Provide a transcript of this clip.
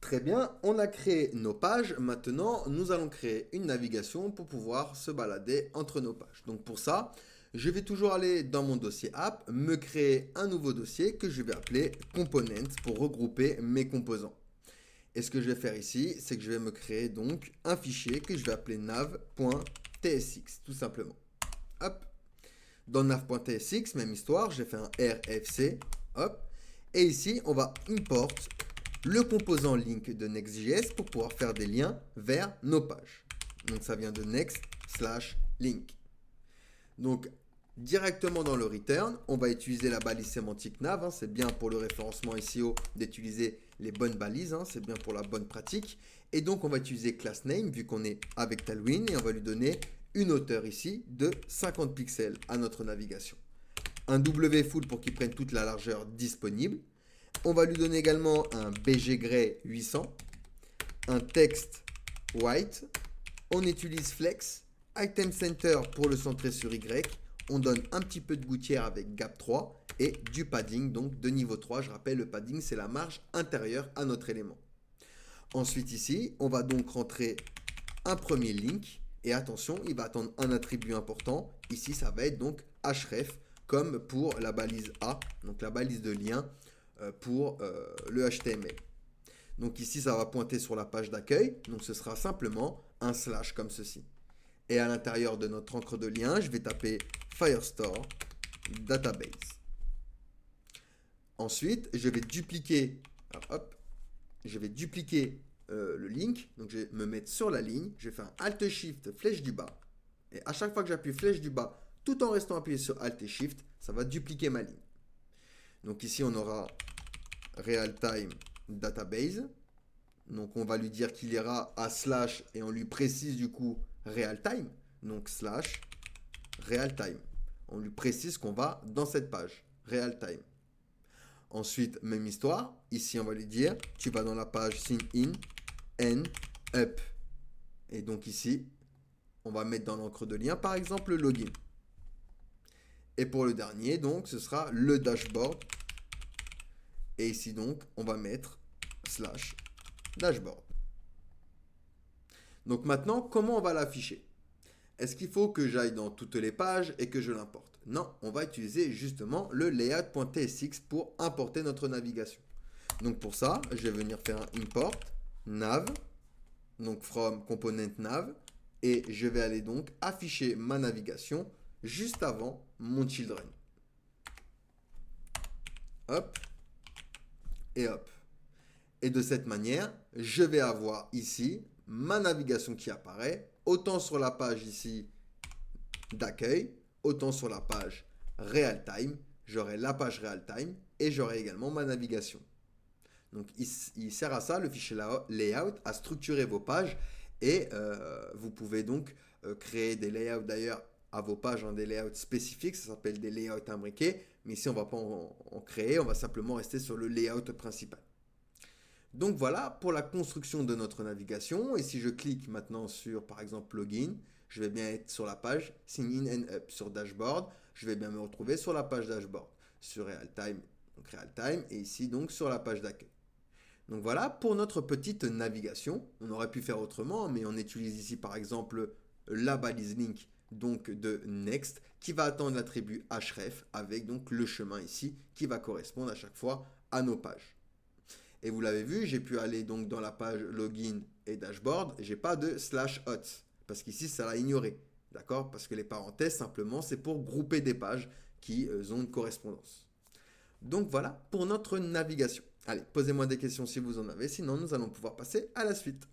Très bien, on a créé nos pages. Maintenant, nous allons créer une navigation pour pouvoir se balader entre nos pages. Donc pour ça, je vais toujours aller dans mon dossier app, me créer un nouveau dossier que je vais appeler components pour regrouper mes composants. Et ce que je vais faire ici, c'est que je vais me créer donc un fichier que je vais appeler nav.tsx, tout simplement. Hop. Dans nav.tsx, même histoire, j'ai fait un rfc. Hop. Et ici, on va import le composant link de Next.js pour pouvoir faire des liens vers nos pages. Donc ça vient de next/link. Donc directement dans le return, on va utiliser la balise sémantique nav. C'est bien pour le référencement SEO d'utiliser les bonnes balises. C'est bien pour la bonne pratique. Et donc on va utiliser class name vu qu'on est avec Tailwind et on va lui donner une hauteur ici de 50 pixels à notre navigation. Un W full pour qu'il prenne toute la largeur disponible. On va lui donner également un BG Gray 800, un texte white. On utilise flex, item center pour le centrer sur Y. On donne un petit peu de gouttière avec gap 3 et du padding donc de niveau 3. Je rappelle, le padding c'est la marge intérieure à notre élément. Ensuite ici, on va donc rentrer un premier link et attention, il va attendre un attribut important. Ici, ça va être donc href comme pour la balise A, donc la balise de lien pour le HTML. Donc ici, ça va pointer sur la page d'accueil. Donc ce sera simplement un slash comme ceci. Et à l'intérieur de notre encre de lien, je vais taper Firestore Database. Ensuite, je vais dupliquer, le link. Donc je vais me mettre sur la ligne. Je vais faire un Alt-Shift flèche du bas. Et à chaque fois que j'appuie flèche du bas, tout en restant appuyé sur Alt et Shift, ça va dupliquer ma ligne. Donc ici, on aura Realtime Database. Donc on va lui dire qu'il ira à slash et on lui précise du coup Realtime. Donc slash Realtime. On lui précise qu'on va dans cette page Realtime. Ensuite, même histoire. Ici, on va lui dire tu vas dans la page sign in and up. Et donc ici, on va mettre dans l'encre de lien par exemple le login. Et pour le dernier, donc, ce sera le dashboard. Et ici, donc, on va mettre slash dashboard. Donc maintenant, comment on va l'afficher? Est-ce qu'il faut que j'aille dans toutes les pages et que je l'importe? Non, on va utiliser justement le layout.tsx pour importer notre navigation. Donc pour ça, je vais venir faire un import nav, donc from component nav, et je vais aller donc afficher ma navigation juste avant mon children. Hop. Et hop. Et de cette manière, je vais avoir ici ma navigation qui apparaît, autant sur la page ici d'accueil, autant sur la page real time. J'aurai la page real time et j'aurai également ma navigation. Donc il sert à ça, le fichier layout, à structurer vos pages et vous pouvez donc créer des layouts d'ailleurs à vos pages, des layouts spécifiques, ça s'appelle des layouts imbriqués, mais ici on ne va pas en créer, on va simplement rester sur le layout principal. Donc voilà pour la construction de notre navigation. Et si je clique maintenant sur par exemple login, je vais bien être sur la page sign in and up. Sur dashboard, je vais bien me retrouver sur la page dashboard. Sur realtime, donc realtime, et ici donc sur la page d'accueil. Donc voilà pour notre petite navigation. On aurait pu faire autrement, mais on utilise ici par exemple la balise link donc de next qui va attendre l'attribut href avec donc le chemin ici qui va correspondre à chaque fois à nos pages. Et vous l'avez vu, j'ai pu aller donc dans la page login et dashboard. J'ai pas de slash hot parce qu'ici ça l'a ignoré. D'accord? Parce que les parenthèses simplement c'est pour grouper des pages qui ont une correspondance. Donc voilà pour notre navigation. Allez, posez-moi des questions si vous en avez, sinon nous allons pouvoir passer à la suite.